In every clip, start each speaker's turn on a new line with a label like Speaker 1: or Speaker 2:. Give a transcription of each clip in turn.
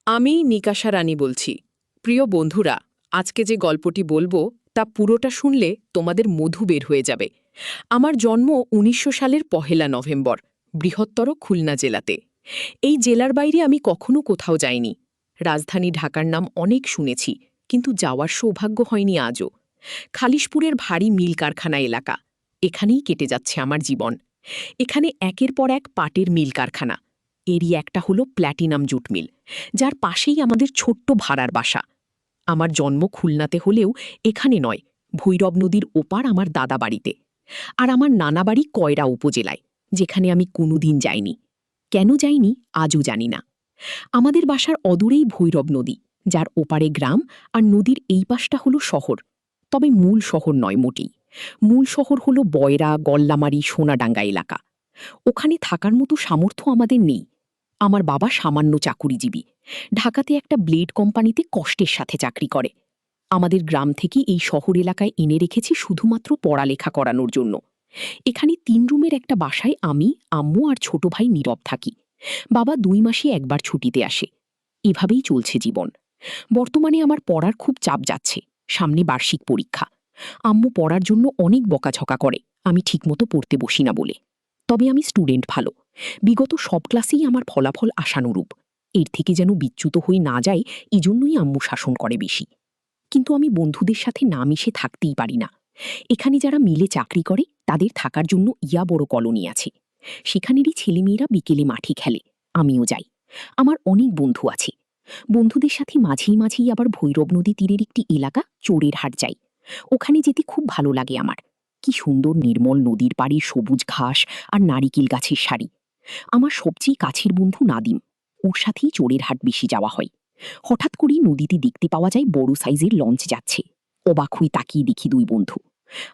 Speaker 1: আমি নিকাশা রানী বলছি। প্রিয় বন্ধুরা, আজকে যে গল্পটি বলবো তা পুরোটা শুনলে তোমাদের মধু বের হয়ে যাবে। আমার জন্ম ১৯০০ সালের ১লা নভেম্বর, বৃহত্তর খুলনা জেলাতে। এই জেলার বাইরে আমি কখনো কোথাও যাইনি। রাজধানী ঢাকার নাম অনেক শুনেছি, কিন্তু যাওয়ার সৌভাগ্য হয়নি আজও। খালিশপুরের ভারী মিল কারখানা এলাকা, এখানেই কেটে যাচ্ছে আমার জীবন। এখানে একের পর এক পাটের মিল কারখানা। এরই একটা হলো প্ল্যাটিনাম জুট মিল, যার পাশেই আমাদের ছোট্ট ভাড়ার বাসা। আমার জন্ম খুলনাতে হলেও এখানে নয়, ভৈরব নদীর ওপার আমার দাদা বাড়িতে। আর আমার নানা বাড়ি কয়রা উপজেলায়, যেখানে আমি কোনোদিন যাইনি। কেন যাইনি আজও জানি না। আমাদের বাসার অদূরেই ভৈরব নদী, যার ওপারে গ্রাম, আর নদীর এই পাশটা হলো শহর। তবে মূল শহর নয় মোটেই। মূল শহর হলো বয়রা, গল্লামারি, সোনাডাঙ্গা এলাকা। ওখানে থাকার মতো সামর্থ্য আমাদের নেই। আমার বাবা সামান্য চাকুরিজীবী, ঢাকাতে একটা ব্লেড কোম্পানিতে কষ্টের সাথে চাকরি করে। আমাদের গ্রাম থেকে এই শহর এলাকায় এনে রেখেছি শুধুমাত্র পড়ালেখা করানোর জন্য। এখানে ৩ রুমের একটা বাসায় আমি, আম্মু আর ছোট ভাই নীরব থাকি। বাবা ২ মাসে একবার ছুটিতে আসে। এভাবেই চলছে জীবন। বর্তমানে আমার পড়ার খুব চাপ যাচ্ছে, সামনে বার্ষিক পরীক্ষা। আম্মু পড়ার জন্য অনেক বকাঝকা করে আমি ঠিকমতো পড়তে বসি না বলে। তবে আমি স্টুডেন্ট ভালো, বিগত সব ক্লাসেই আমার ফলাফল আশানুরূপ। এর থেকে যেন বিচ্যুত হয়ে না যায়, এজন্যই আম্মু শাসন করে বেশি। কিন্তু আমি বন্ধুদের সাথে না মিশে থাকতেই পারি না। এখানে যারা মিলে চাকরি করে তাদের থাকার জন্য ইয়া বড় কলোনি আছে। সেখানেরই ছেলেমেয়েরা বিকেলে মাঠে খেলে, আমিও যাই। আমার অনেক বন্ধু আছে। বন্ধুদের সাথে মাঝেই মাঝেই আবার ভৈরব নদী তীরের একটি এলাকা চোরের হাট যাই। ওখানে যেতে খুব ভালো লাগে আমার। কি সুন্দর নির্মল নদীর পাড়ে সবুজ ঘাস আর নারিকেল গাছের সারি। আমার সবচেয়ে কাছের বন্ধু নাদিম, ওর সাথেই চোরের হাট বেশি যাওয়া হয়। হঠাৎ করেই নদীতে দেখতে পাওয়া যায় বড় সাইজের লঞ্চ যাচ্ছে। অবাক হয়ে তাকিয়ে দেখি ২ বন্ধু।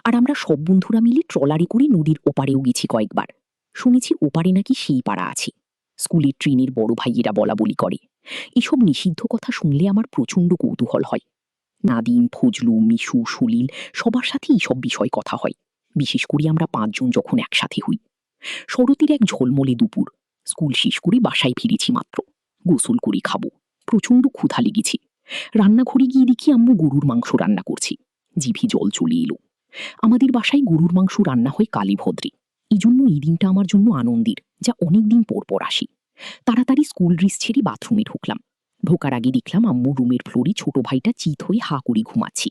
Speaker 1: আর আমরা সব বন্ধুরা মিলে ট্রলারে করে নদীর ওপারেও গেছি কয়েকবার। শুনেছি ওপারে নাকি সেই পাড়া আছে। স্কুলের ট্রেনের বড় ভাইয়েরা বলা বলি করে। এসব নিষিদ্ধ কথা শুনলে আমার প্রচণ্ড কৌতূহল হয়। নাদিম, ফজলু, মিশু, সলিল সবার সাথে এইসব বিষয় কথা হয়। বিশেষ করে আমরা ৫ জন যখন একসাথে হই। শরতের এক ঝলমলে দুপুর। স্কুল শেষ করে বাসায় ফিরেছি মাত্র। গোসল করে খাবো। প্রচণ্ড ক্ষুধা লেগেছে। রান্নাঘরে গিয়ে দেখি আম্মু গরুর মাংস রান্না করছে। জিভে জল চলে এলো। আমাদের বাসায় গরুর মাংস রান্না হয় কালীভদ্রে। এই জন্য এই দিনটা আমার জন্য আনন্দের, যা অনেকদিন পর পর আসি। তাড়াতাড়ি স্কুল ড্রেস ছেড়ে বাথরুমে ঢুকলাম। ঢোকার আগে দেখলাম আম্মু রুমের ফ্লোরে ছোট ভাইটা চিত হয়ে হা করে ঘুমাচ্ছি।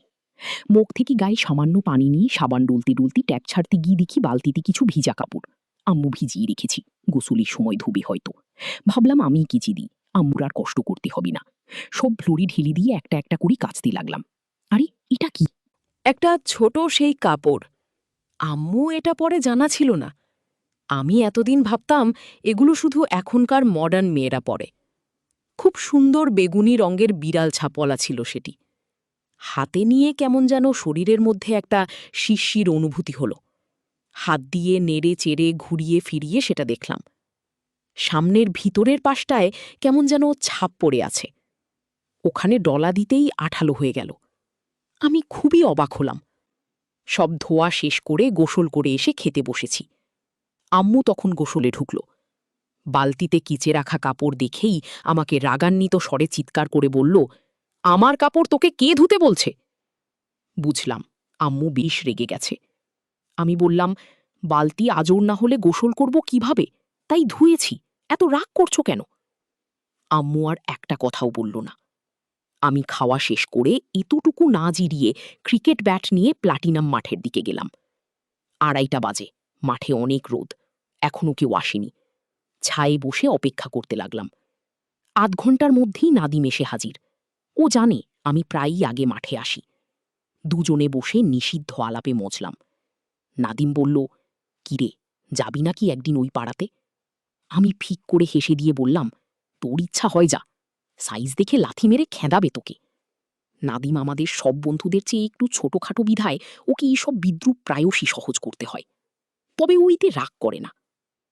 Speaker 1: মুখ থেকে গায়ে সামান্য পানি নিয়ে সাবান ডলতে ডলতে ট্যাপ ছাড়তে গিয়ে দেখি বালতিতে কিছু ভিজা কাপড়। আম্মু ভিজিয়ে রেখেছি, গোসলের সময় ধুবে হয়তো। ভাবলাম আমি কেচে দিই, আম্মুর আর কষ্ট করতে হবে না। সব ফ্লোরে ঢেলে দিয়ে একটা একটা করে কাচতে লাগলাম। আরে এটা কি?
Speaker 2: একটা ছোট সেই কাপড়। আম্মু এটা পরে জানা ছিল না। আমি এতদিন ভাবতাম এগুলো শুধু এখনকার মডার্ন মেয়েরা পরে। খুব সুন্দর বেগুনি রঙের বিড়াল ছাপওয়ালা ছিল সেটি। হাতে নিয়ে কেমন যেন শরীরের মধ্যে একটা শিরশির অনুভূতি হলো। হাত দিয়ে নেড়ে চেড়ে ঘুরিয়ে ফিরিয়ে সেটা দেখলাম। সামনের ভিতরের পাশটায় কেমন যেন ছাপ পড়ে আছে। ওখানে ডলা দিতেই আঠালো হয়ে গেল। আমি খুবই অবাক হলাম। সব ধোয়া শেষ করে গোসল করে এসে খেতে বসেছি। আম্মু তখন গোসলে ঢুকল। বালতিতে কিচে রাখা কাপড় দেখেই আমাকে রাগান্বিত স্বরে চিৎকার করে বলল, আমার কাপড় তোকে কে ধুতে বলছে? বুঝলাম আম্মু বেশ রেগে গেছে। আমি বললাম, বালতি আজর না হলে গোসল করব কিভাবে? তাই ধুয়েছি। এত রাগ করছো কেন? আম্মু আর একটা কথাও বলল না। আমি খাওয়া শেষ করে এতটুকু না জিরিয়ে ক্রিকেট ব্যাট নিয়ে প্লাটিনাম মাঠের দিকে গেলাম। ২:৩০ বাজে, মাঠে অনেক রোদ, এখনো কেউ আসেনি। ছায়ে বসে অপেক্ষা করতে লাগলাম। ৮ ঘন্টার মধ্যেই নাদিম এসে হাজির। ও জানে আমি প্রায়ই আগে মাঠে আসি। দুজনে বসে নিষিদ্ধ আলাপে মজলাম। নাদিম বলল, কিরে, যাবি নাকি একদিন ওই পাড়াতে? আমি ফিক করে হেসে দিয়ে বললাম, তোর ইচ্ছা হয় যা, সাইজ দেখে লাথি মেরে খেদাবে তোকে। নাদিম আমাদের সব বন্ধুদের চেয়ে একটু ছোটখাটো বিধায় ওকে এইসব বিদ্রুপ প্রায়শই সহজ করতে হয়। তবে ও এতে রাগ করে না।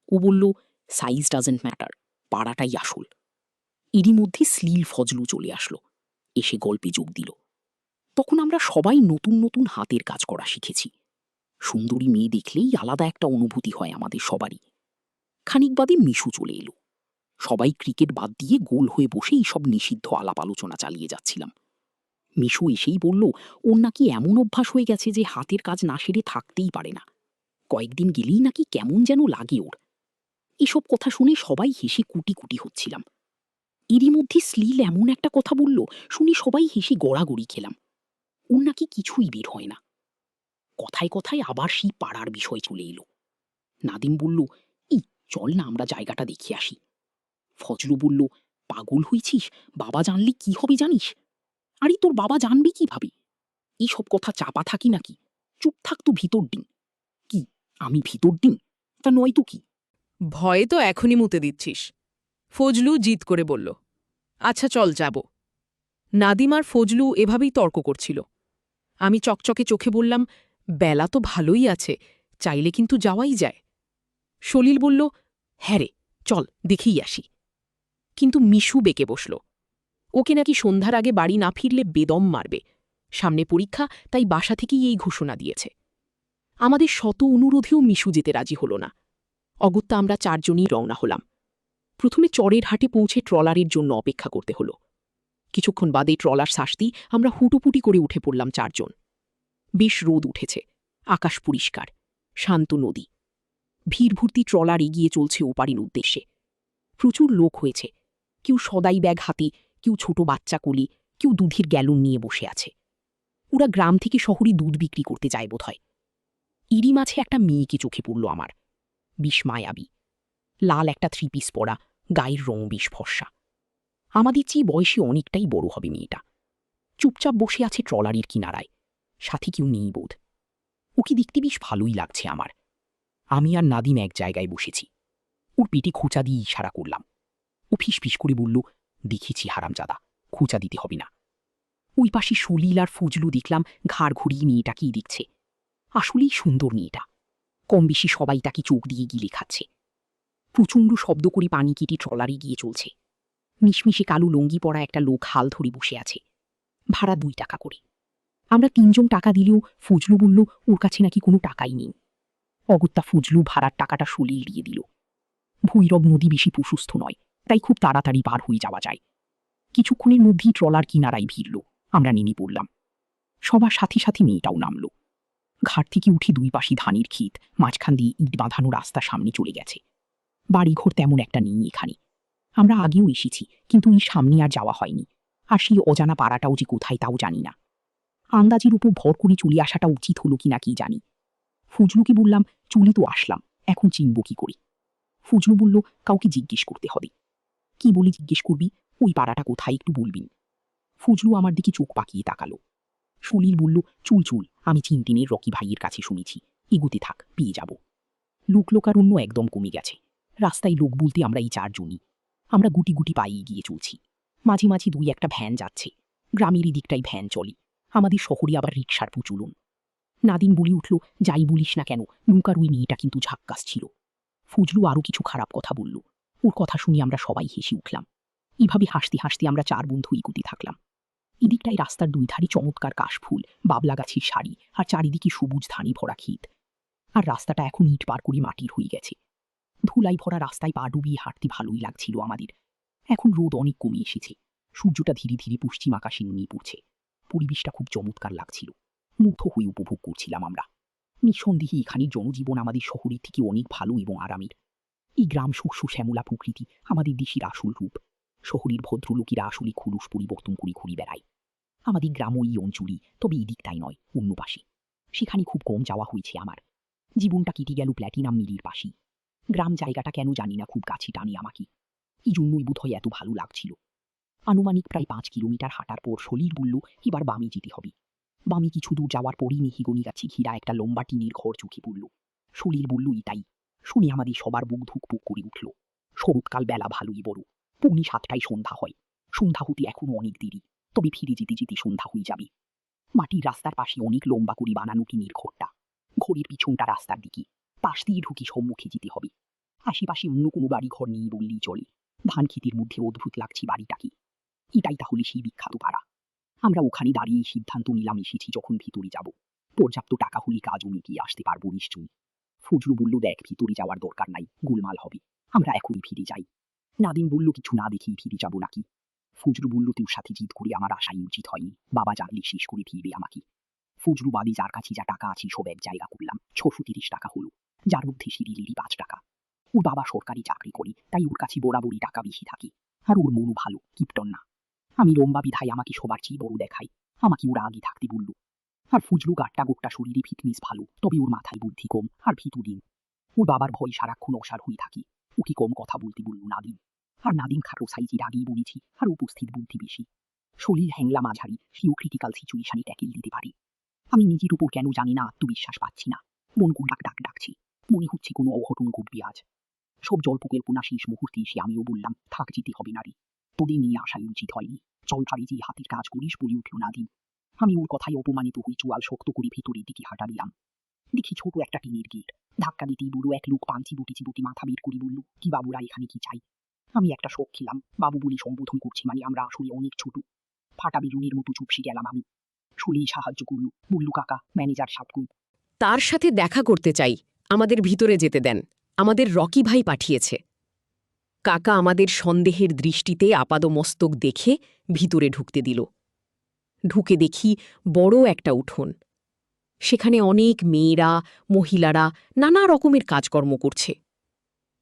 Speaker 2: ও বলল, সাইজ ডাজেন্ট ম্যাটার, পাড়াটাই আসল। এরই মধ্যে স্লিল ফজলু চলে আসলো, এসে গল্পে যোগ দিল। তখন আমরা সবাই নতুন নতুন হাতের কাজ করা শিখেছি। সুন্দরী মেয়ে দেখলেই আলাদা একটা অনুভূতি হয় আমাদের সবারই। খানিক বাদে মিশু চলে এলো।
Speaker 3: সবাই ক্রিকেট বাদ দিয়ে গোল হয়ে বসে এইসব নিষিদ্ধ আলাপ আলোচনা চালিয়ে যাচ্ছিলাম। মিশু এসেই বলল ওর নাকি এমন অভ্যাস হয়ে গেছে যে হাতের কাজ না সেরে থাকতেই পারে না। কয়েকদিন গেলেই নাকি কেমন যেন লাগে ওর। এসব কথা শুনে সবাই হেসে কুটি কুটি হচ্ছিলাম। এরই মধ্যে শ্লীল এমন একটা কথা বলল, শুনে সবাই হেসে গড়াগড়ি খেলাম। ওর নাকি কিছুই বের হয় না। কথায় কথায় আবার সেই পাড়ার বিষয় চলে এলো। নাদিম বলল, এই চল না আমরা জায়গাটা দেখে আসি। ফজলু বলল, পাগল হয়েছিস? বাবা জানলে কি হবে জানিস? আরে তোর বাবা জানবে কিভাবে? এইসব কথা চাপা থাকি নাকি? চুপ থাক তো ভিতর ডিন। কি আমি ভিতর ডিন? তা নয় তো কি?
Speaker 2: ভয়ে তো এখনই মুতে দিচ্ছিস। ফজলু জিদ করে বলল, আচ্ছা চল যাব। নাদিম আর ফজলু এভাবেই তর্ক করছিল। আমি চকচকে চোখে বললাম, বেলা তো ভালোই আছে, চাইলে কিন্তু যাওয়াই যায়। সলিল বলল, হ্যাঁ রে, চল দেখেই আসি। কিন্তু মিশু বেঁকে বসল। ওকে নাকি সন্ধ্যার আগে বাড়ি না ফিরলে বেদম মারবে। সামনে পরীক্ষা, তাই বাসা থেকেই এই ঘোষণা দিয়েছে। আমাদের শত অনুরোধেও মিশু যেতে রাজি হল না। অগত্যা আমরা চারজনই রওনা হলাম। প্রথমে চরের হাটে পৌঁছে ট্রলারের জন্য অপেক্ষা করতে হল। কিছুক্ষণ বাদে ট্রলার শাস্তি আমরা হুটোপুটি করে উঠে পড়লাম চারজন। বেশ রোদ উঠেছে, আকাশ পরিষ্কার, শান্ত নদী। ভিড় ভর্তি ট্রলার এগিয়ে চলছে ওপারের উদ্দেশ্যে। প্রচুর লোক হয়েছে, কেউ সদাই ব্যাগ হাতে, কেউ ছোট বাচ্চা কোলে, কেউ দুধের গ্যালন নিয়ে বসে আছে। ওরা গ্রাম থেকে শহরে দুধ বিক্রি করতে যায় বোধহয়। ইরি মাঝে একটা মেয়েকে চোখে পড়ল আমার, বেশ মায়াবী। লাল একটা থ্রি পিস পরা, গায়ের রং বেশ ফর্সা। আমাদের চেয়ে বয়সে অনেকটাই বড় হবে মেয়েটা। চুপচাপ বসে আছে ট্রলারের কিনারায়, সাথে কেউ নেই বোধ। ওকে দেখতে বেশ ভালোই লাগছে আমার। আমি আর নাদিম এক জায়গায় বসেছি। ওর পেটে খোঁচা দিয়ে ইশারা করলাম। ও ফিস করে বলল, দেখেছি হারামজাদা, খোঁচা দিতে হবে না। ওই পাশে সলিল আর ফজলু দেখলাম ঘাড় ঘুরিয়ে মেয়েটাকেই দেখছে। আসলেই সুন্দর মেয়েটা। কম বেশি সবাই তাকে চোখ দিয়ে গিলে খাচ্ছে। প্রচণ্ড শব্দ করে পানি কেটে ট্রলারে গিয়ে চলছে। মিশমিশে কালো লুঙ্গি পরা একটা লোক হাল ধরে বসে আছে। ভাড়া 2 টাকা করে। আমরা 3 জন টাকা দিলেও ফজলু বলল ওর কাছে নাকি কোনো টাকাই নেই। অগত্যা ফজলু ভাড়ার টাকাটা সলিল দিয়ে দিল। ভৈরব নদী বেশি প্রশস্ত নয়, তাই খুব তাড়াতাড়ি পার হয়ে যাওয়া যায়। কিছুক্ষণের মধ্যেই ট্রলার কিনারায় ভিড়ল। আমরা নেমে পড়লাম। সবার সাথে সাথে মেয়েটাও নামল। ঘাট থেকে উঠে 2 পাশে ধানের ক্ষেত, মাঝখান দিয়ে ইট বাঁধানো রাস্তা সামনে চলে গেছে। বাড়িঘর তেমন একটা নেই এখানে। আমরা আগেও এসেছি, কিন্তু এই সামনে আর যাওয়া হয়নি। আর সেই অজানা পাড়াটাও যে কোথায় তাও জানি না। আন্দাজের উপর ভর করে চলে আসাটা উচিত হলো কিনা কি জানি। ফজলুকে বললাম, চলে তো আসলাম, এখন চিনব কি করে? ফজলু বলল, কাউকে জিজ্ঞেস করতে হবে। কি বলে জিজ্ঞেস করবি? ওই পাড়াটা কোথায় একটু বলবিন। ফজলু আমার দিকে চোখ পাকিয়ে তাকালো। সলিল বলল, চুল আমি চিনটিনের রকি ভাইয়ের কাছে শুনেছি, এগোতে থাক, পেয়ে যাব। লোকারণ্য একদম কমে গেছে। রাস্তায় লোক বলতে আমরা এই 4 জনই। আমরা গুটি গুটি পায়ে এগিয়ে চলছি। মাঝে মাঝে 2-1টা ভ্যান যাচ্ছে। গ্রামের এই দিকটাই ভ্যান চলে। আমাদের শহরে আবার রিকশার প্রচলন। নাদিম বলে উঠল, যাই বলিস না কেন, নৌকার ওই মেয়েটা কিন্তু ঝাক্কাস ছিল। ফজলু আরও কিছু খারাপ কথা বলল। ওর কথা শুনে আমরা সবাই হেসে উঠলাম। এভাবে হাসতে হাসতে আমরা 4 বন্ধু এগোতে থাকলাম। এদিকটায় রাস্তার 2 ধারে চমৎকার কাশফুল, বাবলা গাছের সারি, আর চারিদিকে সবুজ ধানে ভরা ক্ষেত। আর রাস্তাটা এখন ইট পার করে মাটির হয়ে গেছে। ধুলাই ভরা রাস্তায় পা ডুবিয়ে হাঁটতে ভালোই লাগছিল আমাদের। এখন রোদ অনেক কমে এসেছে। সূর্যটা ধীরে ধীরে পশ্চিম আকাশে নেমে পড়ছে। পরিবেশটা খুব চমৎকার লাগছিল। মুগ্ধ হয়ে উপভোগ করছিলাম আমরা। নিঃসন্দেহে এখানের জনজীবন আমাদের শহরের থেকে অনেক ভালো এবং আরামের। এই গ্রাম শস্য শ্যামলা প্রকৃতি আমাদের দেশের আসল রূপ। শহরের ভদ্রলোকেরা আসলে খোলস পরিবর্তন করে ঘুরে বেড়ায়। আমাদের গ্রামও এই অঞ্চলই, তবে এদিকটাই নয়, অন্য পাশে। সেখানে খুব কম যাওয়া হয়েছে আমার। জীবনটা কেটে গেল প্ল্যাটিনাম মিলের পাশেই। গ্রাম জায়গাটা কেন জানি না খুব কাছে টানে আমাকে। এই জন্যই বোধহয় এত ভালো লাগছিল। আনুমানিক প্রায় 5 কিলোমিটার হাঁটার পর সলিল বলল, এবার বামে যেতে হবে। বামে কিছু দূর যাওয়ার পরই মেহিগনি গাছে ঘিরা একটা লম্বা টিনের ঘর চোখে পড়ল। সলিল বলল, এটাই। শুনে আমাদের সবার বুক ধুকপুক করে উঠল। শরৎকাল, বেলা ভালোই বড়। 6:45টায় সন্ধ্যা হয়। সন্ধ্যা হতে এখনো অনেক দেরি, তবে ফিরে যেতে যেতে সন্ধ্যা হয়ে যাবে। মাটির রাস্তার পাশে অনেক লম্বা করে বানানো টিনের ঘরটা। ঘরের পিছনটা রাস্তার দিকে, পাশ দিয়ে ঢুকে সম্মুখে যেতে হবে। আশেপাশে অন্য কোনো বাড়ি ঘর নেই বললেই চলে। ধান ক্ষেতের মধ্যে অদ্ভুত লাগছে বাড়িটাকে। এটাই তাহলে সেই বিখ্যাত পাড়া। আমরা ওখানে দাঁড়িয়ে সিদ্ধান্ত নিলাম এসেছি যখন ভিতরে যাব, পর্যাপ্ত টাকা হলে কাজও মিটিয়ে আসতে পারবো নিশ্চয়ই। ফজলু বলল, দেখ, ভিতরে যাওয়ার দরকার নাই, গোলমাল হবে, আমরা এখনই ফিরে যাই।
Speaker 3: নাদিম বলল, কিছু না দেখেই ফিরে যাবো নাকি? ফজলু বলল, তোর সাথে জিদ করে আমার আশাই উচিত হয়নি, বাবা জানলে শেষ করে দিবে আমাকে। ফজলু বাদে যার কাছে যা টাকা আছে সব এক জায়গা করলাম, 630 টাকা হলো, যার মধ্যে সিরিলেরই 5 টাকা। ওর বাবা সরকারি চাকরি করে, তাই ওর কাছে বরাবরই টাকা বেশি থাকে, আর ওর মনও ভালো, কিপটন না। আমি লম্বা বিধায় আমাকে সবার চেয়ে বড় দেখাই, আমাকে ওরা আগে থাকতে বলল। আর ফজলু গাট্টা গোট্টা শরীরে ফিটনেস ভালো, তবে ওর মাথায় বুদ্ধি কম আর ভিতুদিন। ওর বাবার ভয় সারাক্ষণ অসার হয়ে থাকে, ওকে কম কথা বলতে বলল নাদিম। আর নাদিম খাটো সাইজের, আগেই বলেছি, আর উপস্থিত বুদ্ধি বেশি। শরীর হ্যাংলা মাঝারি, সেও ক্রিটিক্যাল সিচুয়েশনে ট্যাকেল দিতে পারে। আমি নিজের উপর কেন জানি না আত্মবিশ্বাস পাচ্ছি না, মন ডাক ডাক ডাকছি, মনে হচ্ছে কোনো অঘটন ঘটবে আজ। সব জল্পকল্পনা শেষ মুহূর্তে এসে আমিও বললাম, থাক, যেতে হবে না রে, তোদের নিয়ে আসাই উচিত হয়নি, চল পারে যে হাতের কাজ করিস, বলে উঠল নাদিম। আমি ওর কথায় অপমানিত হয়ে চোয়াল শক্ত করে ভেতরের দিকে হাঁটা দিলাম। দেখি ছোট একটা টিনের গেট, ধাক্কা দিতেই বুড়ো এক লোক পাঞ্চি বুটি মাথা বের করে বলল, কি বাবুরা এখানে কি চাই? আমি একটা শোক খেলাম, বাবু বলে সম্বোধন করছি, মানে আমরা আসলে অনেক ছোট। ফাটা বেলুনের মতো চুপসে গেলাম আমি। শুলেই সাহায্য করল, বলল, কাকা, ম্যানেজার সাহেব।
Speaker 2: তার সাথে দেখা করতে চাই, আমাদের ভিতরে যেতে দেন, আমাদের রকি ভাই পাঠিয়েছে। কাকা আমাদের সন্দেহের দৃষ্টিতে আপাদমস্তক দেখে ভিতরে ঢুকতে দিল। ঢুকে দেখি বড় একটা উঠোন, সেখানে অনেক মেয়েরা, মহিলারা নানা রকমের কাজকর্ম করছে।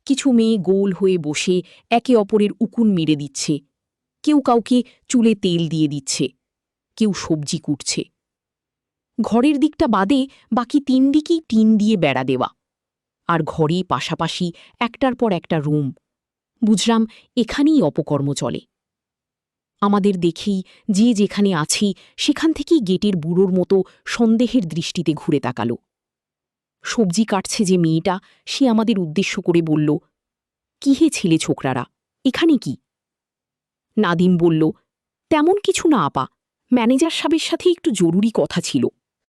Speaker 2: কিছু মেয়ে গোল হয়ে বসে একে অপরের উকুন মেরে দিচ্ছে, কেউ কাউকে চুলে তেল দিয়ে দিচ্ছে, কেউ সবজি কুটছে। ঘরের দিকটা বাদে বাকি 3 দিকেই টিন দিয়ে বেড়া দেওয়া, আর ঘরে পাশাপাশি একটার পর একটা রুম। বুঝলাম এখানেই অপকর্ম চলে। আমাদের দেখেই যে যেখানে আছি সেখান থেকেই গেটের বুড়োর মতো সন্দেহের দৃষ্টিতে ঘুরে তাকালো। সবজি কাটছে যে মেয়েটা, সে আমাদের উদ্দেশ্য করে বলল, কি হে ছেলে ছোকরারা, এখানে কি? নাদিম বলল, তেমন কিছু না আপা, ম্যানেজার সাহেবের সাথে একটু জরুরি কথা ছিল।